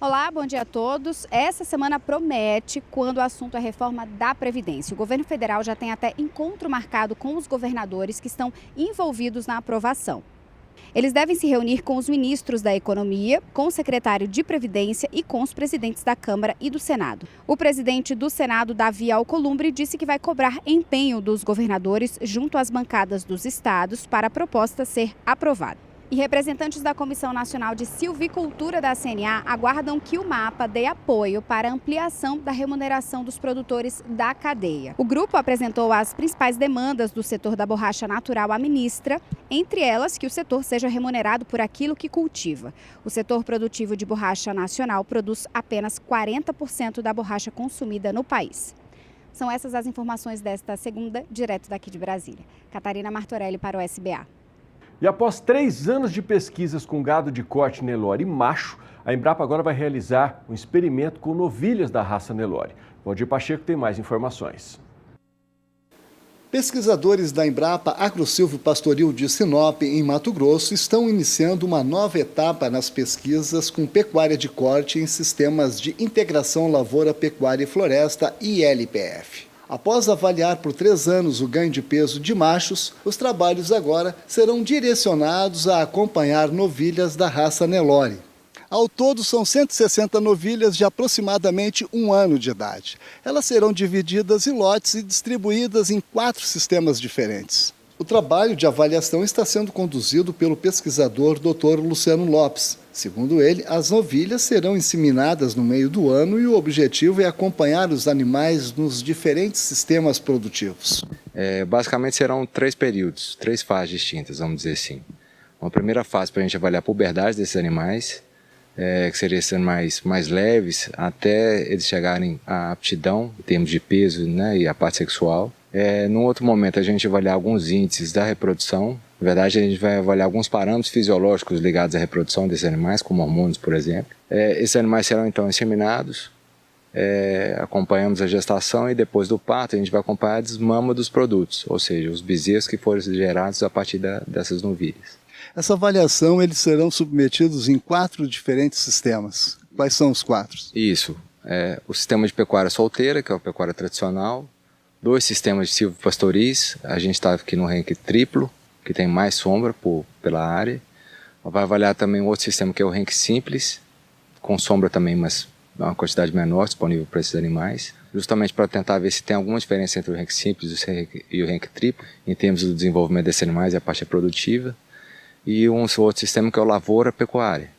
Olá, bom dia a todos. Essa semana promete quando o assunto é reforma da Previdência. O governo federal já tem até encontro marcado com os governadores que estão envolvidos na aprovação. Eles devem se reunir com os ministros da Economia, com o secretário de Previdência e com os presidentes da Câmara e do Senado. O presidente do Senado, Davi Alcolumbre, disse que vai cobrar empenho dos governadores junto às bancadas dos estados para a proposta ser aprovada. E representantes da Comissão Nacional de Silvicultura da CNA aguardam que o MAPA dê apoio para a ampliação da remuneração dos produtores da cadeia. O grupo apresentou as principais demandas do setor da borracha natural à ministra, entre elas que o setor seja remunerado por aquilo que cultiva. O setor produtivo de borracha nacional produz apenas 40% da borracha consumida no país. São essas as informações desta segunda, direto daqui de Brasília. Catarina Martorelli para o SBA. E após 3 anos de pesquisas com gado de corte Nelore macho, a Embrapa agora vai realizar um experimento com novilhas da raça Nelore. Valdir Pacheco tem mais informações. Pesquisadores da Embrapa Agrosilvo Pastoril de Sinop, em Mato Grosso, estão iniciando uma nova etapa nas pesquisas com pecuária de corte em sistemas de integração lavoura, pecuária e floresta, ILPF. Após avaliar por 3 anos o ganho de peso de machos, os trabalhos agora serão direcionados a acompanhar novilhas da raça Nelore. Ao todo, são 160 novilhas de aproximadamente 1 ano de idade. Elas serão divididas em lotes e distribuídas em 4 sistemas diferentes. O trabalho de avaliação está sendo conduzido pelo pesquisador Dr. Luciano Lopes. Segundo ele, as novilhas serão inseminadas no meio do ano e o objetivo é acompanhar os animais nos diferentes sistemas produtivos. Basicamente serão 3 períodos, 3 fases distintas, vamos dizer assim. Uma primeira fase para a gente avaliar a puberdade desses animais, que seriam esses animais mais leves, até eles chegarem à aptidão em termos de peso, né, e a parte sexual. Num outro momento a gente vai avaliar alguns índices da reprodução. Na verdade, a gente vai avaliar alguns parâmetros fisiológicos ligados à reprodução desses animais, como hormônios, por exemplo. Esses animais serão então inseminados, acompanhamos a gestação e depois do parto a gente vai acompanhar a desmama dos produtos, ou seja, os bezerros que foram gerados a partir dessas novilhas. Essa avaliação eles serão submetidos em 4 diferentes sistemas. Quais são os 4? Isso, o sistema de pecuária solteira, que é a pecuária tradicional, 2 sistemas de silvopastoris, a gente está aqui no ranking triplo, que tem mais sombra pela área. Vai avaliar também um outro sistema que é o ranking simples, com sombra também, mas uma quantidade menor disponível para esses animais, justamente para tentar ver se tem alguma diferença entre o ranking simples e o ranking triplo, em termos do desenvolvimento desses animais e a parte produtiva. E um outro sistema que é o lavoura-pecuária.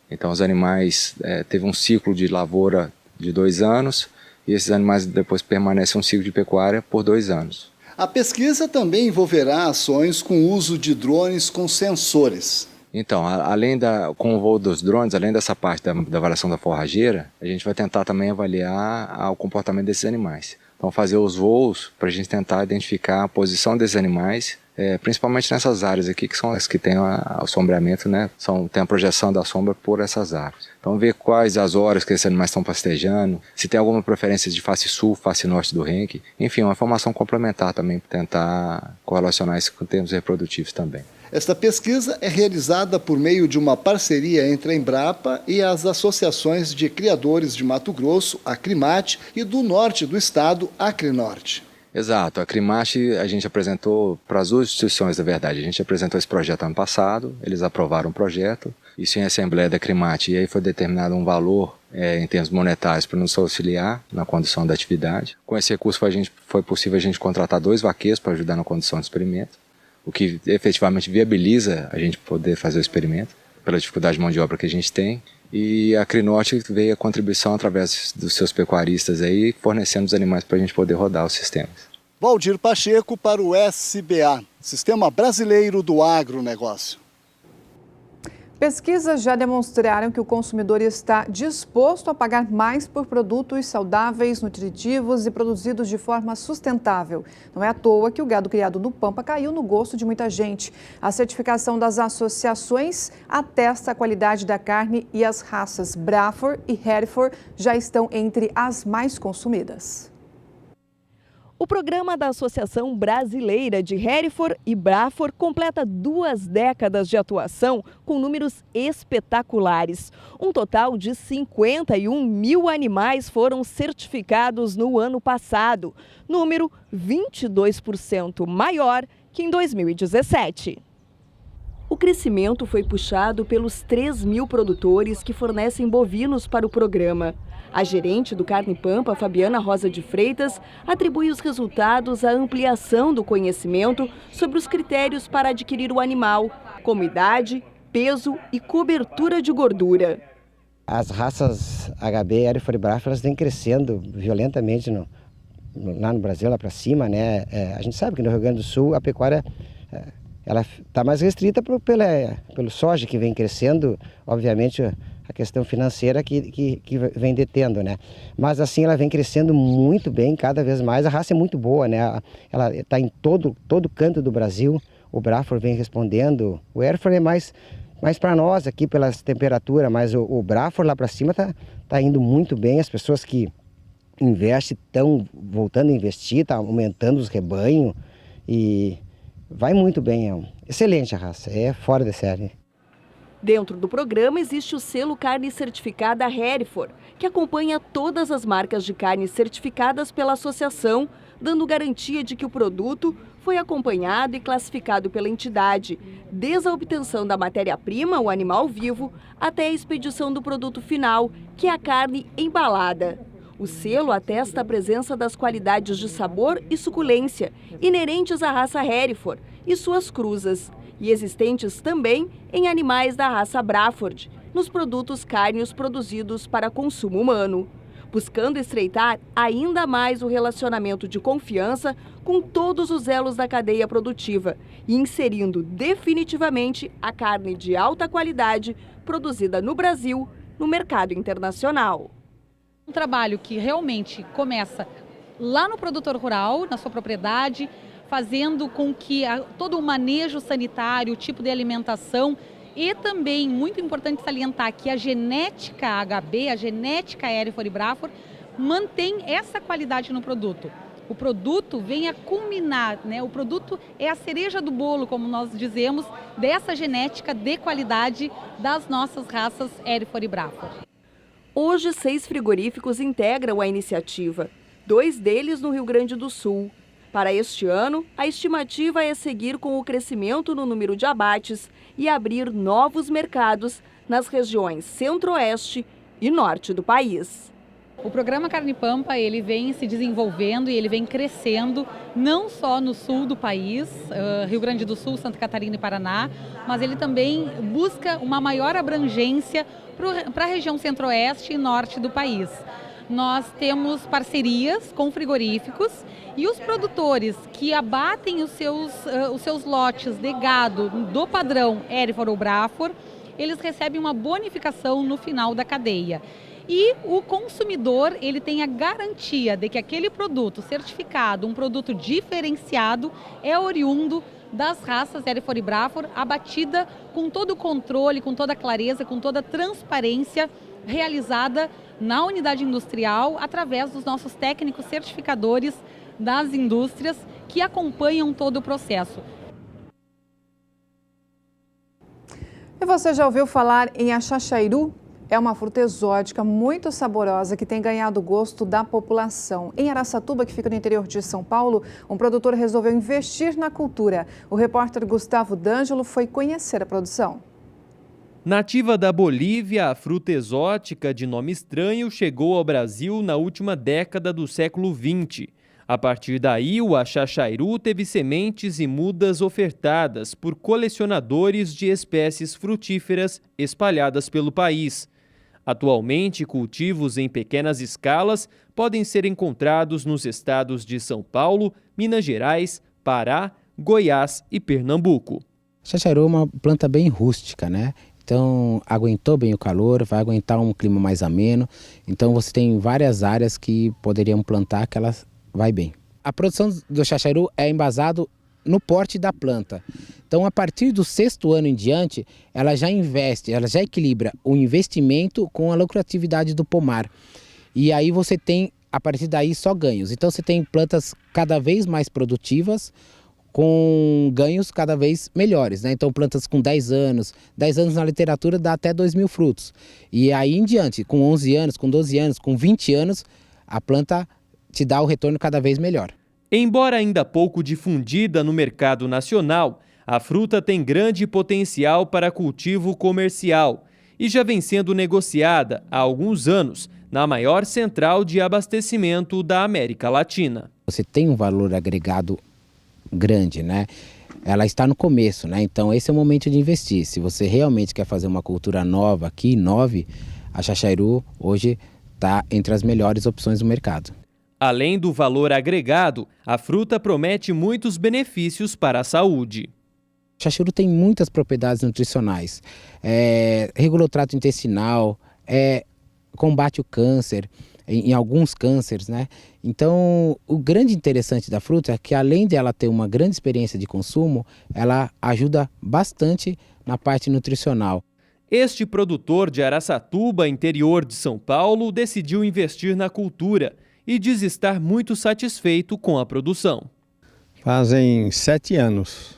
Então os animais teve um ciclo de lavoura de 2 anos, e esses animais depois permanecem um ciclo de pecuária por 2 anos. A pesquisa também envolverá ações com o uso de drones com sensores. Então, com o voo dos drones, além dessa parte da avaliação da forrageira, a gente vai tentar também avaliar o comportamento desses animais. Então, fazer os voos para a gente tentar identificar a posição desses animais, principalmente nessas áreas aqui, que são as que têm o sombreamento, né? Tem a projeção da sombra por essas árvores. Então, ver quais as horas que esses animais estão pastejando, se tem alguma preferência de face sul, face norte do ranking. Enfim, uma informação complementar também para tentar correlacionar isso com termos reprodutivos também. Esta pesquisa é realizada por meio de uma parceria entre a Embrapa e as associações de criadores de Mato Grosso, a Acrimate, e do norte do estado, a Acrinorte. Exato, a Acrimate a gente apresentou para as 2 instituições, na verdade. A gente apresentou esse projeto ano passado, eles aprovaram o projeto, isso em assembleia da Acrimate, e aí foi determinado um valor em termos monetários para nos auxiliar na condução da atividade. Com esse recurso foi possível a gente contratar 2 vaqueiros para ajudar na condução do experimento, o que efetivamente viabiliza a gente poder fazer o experimento, pela dificuldade de mão de obra que a gente tem. E a Acrinorte veio a contribuição através dos seus pecuaristas aí, fornecendo os animais para a gente poder rodar os sistemas. Valdir Pacheco para o SBA, Sistema Brasileiro do Agronegócio. Pesquisas já demonstraram que o consumidor está disposto a pagar mais por produtos saudáveis, nutritivos e produzidos de forma sustentável. Não é à toa que o gado criado no Pampa caiu no gosto de muita gente. A certificação das associações atesta a qualidade da carne e as raças Braford e Hereford já estão entre as mais consumidas. O programa da Associação Brasileira de Hereford e Braford completa 2 décadas de atuação com números espetaculares. Um total de 51 mil animais foram certificados no ano passado, número 22% maior que em 2017. O crescimento foi puxado pelos 3 mil produtores que fornecem bovinos para o programa. A gerente do Carne Pampa, Fabiana Rosa de Freitas, atribui os resultados à ampliação do conhecimento sobre os critérios para adquirir o animal, como idade, peso e cobertura de gordura. As raças HB, Hereford e Braford, elas vêm crescendo violentamente lá no Brasil, lá para cima, né? A gente sabe que no Rio Grande do Sul a pecuária ela está mais restrita pelo soja que vem crescendo, obviamente a questão financeira que vem detendo, né? Mas assim ela vem crescendo muito bem, cada vez mais. A raça é muito boa, né? Ela está em todo canto do Brasil. O Braford vem respondendo. O Hereford é mais para nós aqui pelas temperaturas, mas o Braford lá para cima tá indo muito bem. As pessoas que investem estão voltando a investir, tá aumentando os rebanhos e vai muito bem. É excelente a raça, é fora de série. Dentro do programa existe o selo Carne Certificada Hereford, que acompanha todas as marcas de carne certificadas pela associação, dando garantia de que o produto foi acompanhado e classificado pela entidade, desde a obtenção da matéria-prima, o animal vivo, até a expedição do produto final, que é a carne embalada. O selo atesta a presença das qualidades de sabor e suculência inerentes à raça Hereford e suas cruzas, e existentes também em animais da raça Braford, nos produtos cárneos produzidos para consumo humano, buscando estreitar ainda mais o relacionamento de confiança com todos os elos da cadeia produtiva e inserindo definitivamente a carne de alta qualidade produzida no Brasil no mercado internacional. Um trabalho que realmente começa lá no produtor rural, na sua propriedade, fazendo com que todo o manejo sanitário, o tipo de alimentação e também, muito importante salientar, que a genética HB, a genética Hereford e Braford, mantém essa qualidade no produto. O produto vem a culminar, né? O produto é a cereja do bolo, como nós dizemos, dessa genética de qualidade das nossas raças Hereford e Braford. Hoje, 6 frigoríficos integram a iniciativa, 2 deles no Rio Grande do Sul. Para este ano, a estimativa é seguir com o crescimento no número de abates e abrir novos mercados nas regiões centro-oeste e norte do país. O programa Carne Pampa, ele vem se desenvolvendo e ele vem crescendo não só no sul do país, Rio Grande do Sul, Santa Catarina e Paraná, mas ele também busca uma maior abrangência para a região centro-oeste e norte do país. Nós temos parcerias com frigoríficos e os produtores que abatem os seus lotes de gado do padrão Hereford ou Braford, eles recebem uma bonificação no final da cadeia. E o consumidor, ele tem a garantia de que aquele produto certificado, um produto diferenciado, é oriundo das raças Hereford e Braford, abatida com todo o controle, com toda a clareza, com toda a transparência, realizada na unidade industrial através dos nossos técnicos certificadores das indústrias que acompanham todo o processo. E você já ouviu falar em axaxairu? É uma fruta exótica muito saborosa que tem ganhado o gosto da população. Em Araçatuba, que fica no interior de São Paulo, um produtor resolveu investir na cultura. O repórter Gustavo D'Angelo foi conhecer a produção. Nativa da Bolívia, a fruta exótica de nome estranho chegou ao Brasil na última década do século XX. A partir daí, o axaxairu teve sementes e mudas ofertadas por colecionadores de espécies frutíferas espalhadas pelo país. Atualmente, cultivos em pequenas escalas podem ser encontrados nos estados de São Paulo, Minas Gerais, Pará, Goiás e Pernambuco. Axaxairu é uma planta bem rústica, né? Então, aguentou bem o calor, vai aguentar um clima mais ameno. Então, você tem várias áreas que poderiam plantar que elas vai bem. A produção do axaxairu é embasado no porte da planta. Então, a partir do 6º ano em diante, ela já investe, ela já equilibra o investimento com a lucratividade do pomar. E aí você tem a partir daí só ganhos. Então você tem plantas cada vez mais produtivas, com ganhos cada vez melhores, né? Então plantas com 10 anos na literatura dá até 2.000 frutos. E aí em diante, com 11 anos, com 12 anos, com 20 anos, a planta te dá o retorno cada vez melhor. Embora ainda pouco difundida no mercado nacional, a fruta tem grande potencial para cultivo comercial e já vem sendo negociada há alguns anos na maior central de abastecimento da América Latina. Você tem um valor agregado grande, né? Ela está no começo, né? Então esse é o momento de investir. Se você realmente quer fazer uma cultura nova aqui, a Xaxairu hoje está entre as melhores opções do mercado. Além do valor agregado, a fruta promete muitos benefícios para a saúde. Xaxairu tem muitas propriedades nutricionais. Regula o trato intestinal, combate o câncer, em alguns cânceres, né? Então, o grande interessante da fruta é que, além de ela ter uma grande experiência de consumo, ela ajuda bastante na parte nutricional. Este produtor de Araçatuba, interior de São Paulo, decidiu investir na cultura e diz estar muito satisfeito com a produção. Fazem 7 anos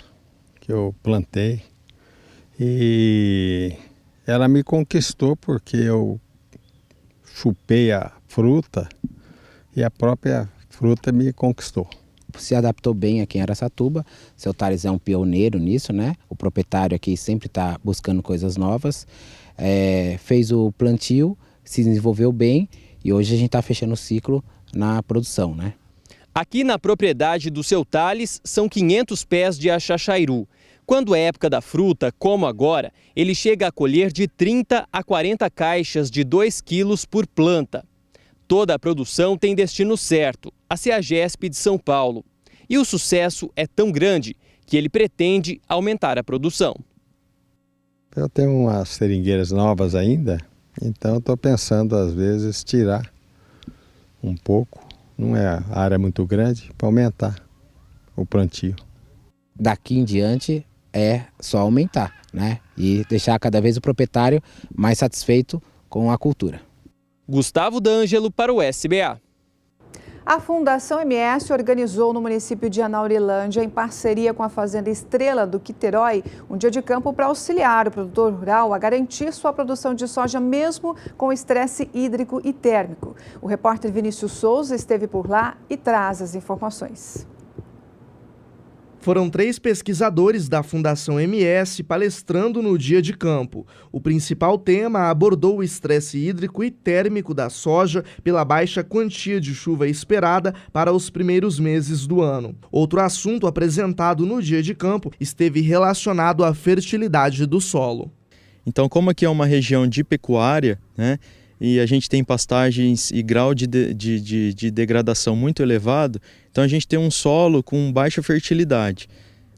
que eu plantei e ela me conquistou porque eu chupei a fruta e a própria fruta me conquistou. Se adaptou bem aqui em Araçatuba, seu Thales é um pioneiro nisso, né? O proprietário aqui sempre está buscando coisas novas, fez o plantio, se desenvolveu bem e hoje a gente está fechando o ciclo na produção, né? Aqui na propriedade do seu Thales são 500 pés de axaxairu. Quando é época da fruta, como agora, ele chega a colher de 30 a 40 caixas de 2 quilos por planta. Toda a produção tem destino certo, a CEAGESP de São Paulo. E o sucesso é tão grande que ele pretende aumentar a produção. Eu tenho umas seringueiras novas ainda, então estou pensando às vezes tirar um pouco, não é a área muito grande, para aumentar o plantio. Daqui em diante é só aumentar, né? E deixar cada vez o proprietário mais satisfeito com a cultura. Gustavo D'Angelo para o SBA. A Fundação MS organizou no município de Anaurilândia, em parceria com a Fazenda Estrela do Quiterói, um dia de campo para auxiliar o produtor rural a garantir sua produção de soja mesmo com estresse hídrico e térmico. O repórter Vinícius Souza esteve por lá e traz as informações. Foram 3 pesquisadores da Fundação MS palestrando no dia de campo. O principal tema abordou o estresse hídrico e térmico da soja pela baixa quantia de chuva esperada para os primeiros meses do ano. Outro assunto apresentado no dia de campo esteve relacionado à fertilidade do solo. Então, como aqui é uma região de pecuária, né? E a gente tem pastagens e grau de degradação muito elevado, então a gente tem um solo com baixa fertilidade,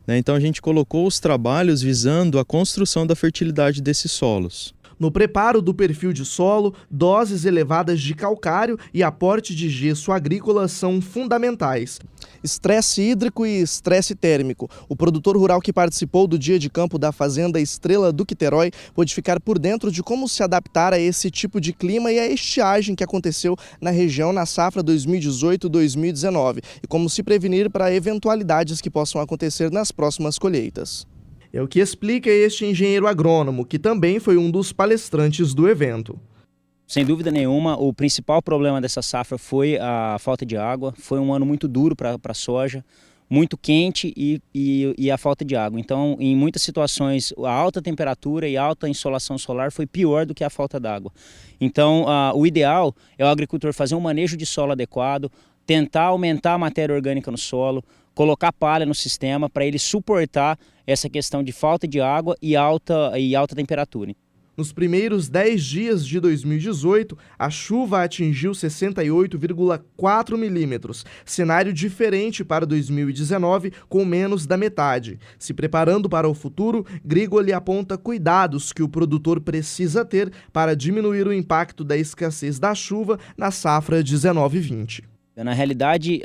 né? Então a gente colocou os trabalhos visando a construção da fertilidade desses solos. No preparo do perfil de solo, doses elevadas de calcário e aporte de gesso agrícola são fundamentais. Estresse hídrico e estresse térmico. O produtor rural que participou do dia de campo da Fazenda Estrela do Quiterói pôde ficar por dentro de como se adaptar a esse tipo de clima e a estiagem que aconteceu na região na safra 2018-2019 e como se prevenir para eventualidades que possam acontecer nas próximas colheitas. É o que explica este engenheiro agrônomo, que também foi um dos palestrantes do evento. Sem dúvida nenhuma, o principal problema dessa safra foi a falta de água. Foi um ano muito duro para a soja, muito quente e a falta de água. Então, em muitas situações, a alta temperatura e a alta insolação solar foi pior do que a falta d'água. Então, o ideal é o agricultor fazer um manejo de solo adequado, tentar aumentar a matéria orgânica no solo, colocar palha no sistema para ele suportar essa questão de falta de água e alta temperatura. Nos primeiros 10 dias de 2018, a chuva atingiu 68,4 milímetros, cenário diferente para 2019, com menos da metade. Se preparando para o futuro, Grigoli aponta cuidados que o produtor precisa ter para diminuir o impacto da escassez da chuva na safra 19-20. Na realidade,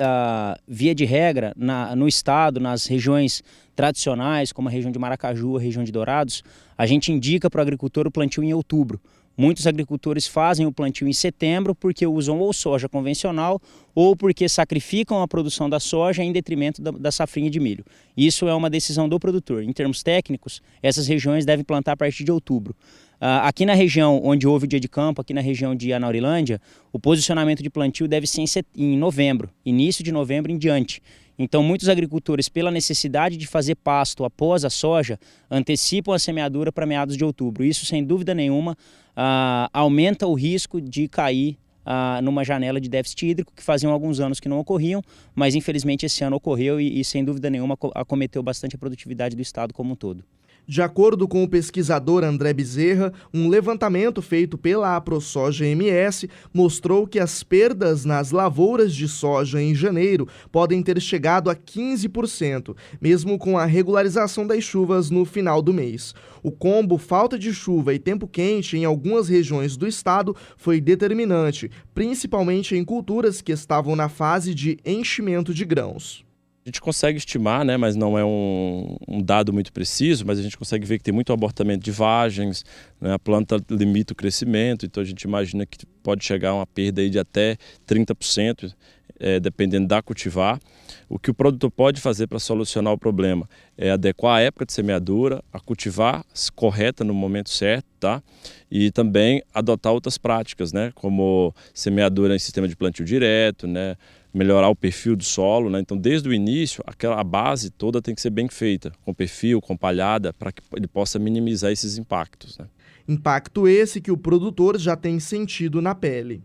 via de regra, no estado, nas regiões tradicionais, como a região de Maracaju, a região de Dourados, a gente indica para o agricultor o plantio em outubro, Muitos agricultores fazem o plantio em setembro porque usam ou soja convencional ou porque sacrificam a produção da soja em detrimento da safrinha de milho. Isso é uma decisão do produtor. Em termos técnicos, essas regiões devem plantar a partir de outubro. Aqui na região onde houve o dia de campo, aqui na região de Anaurilândia, o posicionamento de plantio deve ser em novembro, início de novembro em diante. Então, muitos agricultores, pela necessidade de fazer pasto após a soja, antecipam a semeadura para meados de outubro. Isso, sem dúvida nenhuma, aumenta o risco de cair numa janela de déficit hídrico, que faziam alguns anos que não ocorriam, mas infelizmente esse ano ocorreu e sem dúvida nenhuma, acometeu bastante a produtividade do estado como um todo. De acordo com o pesquisador André Bezerra, um levantamento feito pela AproSoja MS mostrou que as perdas nas lavouras de soja em janeiro podem ter chegado a 15%, mesmo com a regularização das chuvas no final do mês. O combo falta de chuva e tempo quente em algumas regiões do estado foi determinante, principalmente em culturas que estavam na fase de enchimento de grãos. A gente consegue estimar, né, mas não é um dado muito preciso, mas a gente consegue ver que tem muito abortamento de vagens, né, a planta limita o crescimento, então a gente imagina que pode chegar a uma perda aí de até 30%, dependendo da cultivar. O que o produtor pode fazer para solucionar o problema é adequar a época de semeadura, a cultivar correta no momento certo, tá? E também adotar outras práticas, né, como semeadura em sistema de plantio direto, né, melhorar o perfil do solo, né? Então, desde o início, a base toda tem que ser bem feita, com perfil, com palhada, para que ele possa minimizar esses impactos, né? Impacto esse que o produtor já tem sentido na pele.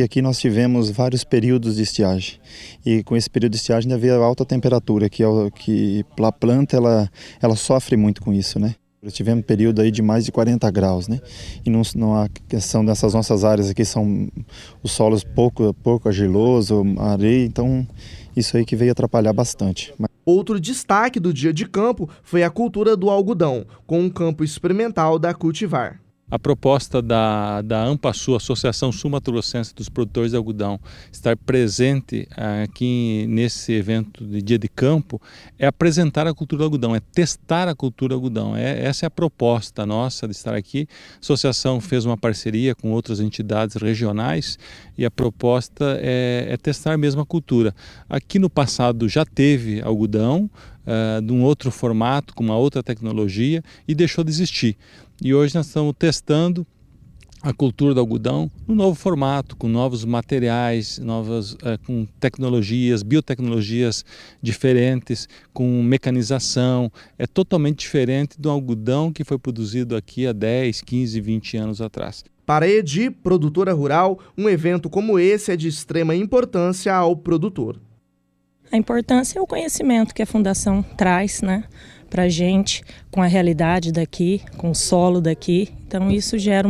Aqui nós tivemos vários períodos de estiagem e com esse período de estiagem havia alta temperatura, que a planta ela sofre muito com isso, né? Tivemos um período aí de mais de 40 graus, né? E não há questão dessas nossas áreas aqui, são os solos pouco argiloso, areia, então isso aí que veio atrapalhar bastante. Outro destaque do dia de campo foi a cultura do algodão, com um campo experimental da Cultivar. A proposta da AMPASul, Associação Sul-Mato-Grossense dos Produtores de Algodão, estar presente aqui nesse evento de dia de campo é apresentar a cultura do algodão, é testar a cultura do algodão. Essa é a proposta nossa de estar aqui. A associação fez uma parceria com outras entidades regionais e a proposta é testar mesmo a cultura. Aqui no passado já teve algodão, de um outro formato, com uma outra tecnologia, e deixou de existir. E hoje nós estamos testando a cultura do algodão no novo formato, com novos materiais, com tecnologias, biotecnologias diferentes, com mecanização. É totalmente diferente do algodão que foi produzido aqui há 10, 15, 20 anos atrás. Para a Edi, produtora rural, um evento como esse é de extrema importância ao produtor. A importância é o conhecimento que a Fundação traz, né, para a gente, com a realidade daqui, com o solo daqui. Então isso gera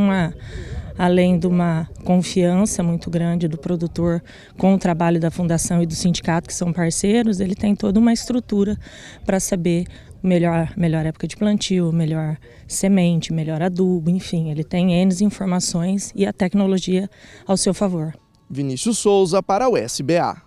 além de uma confiança muito grande do produtor com o trabalho da Fundação e do sindicato, que são parceiros, ele tem toda uma estrutura para saber melhor época de plantio, melhor semente, melhor adubo, enfim, ele tem N informações e a tecnologia ao seu favor. Vinícius Souza para o SBA.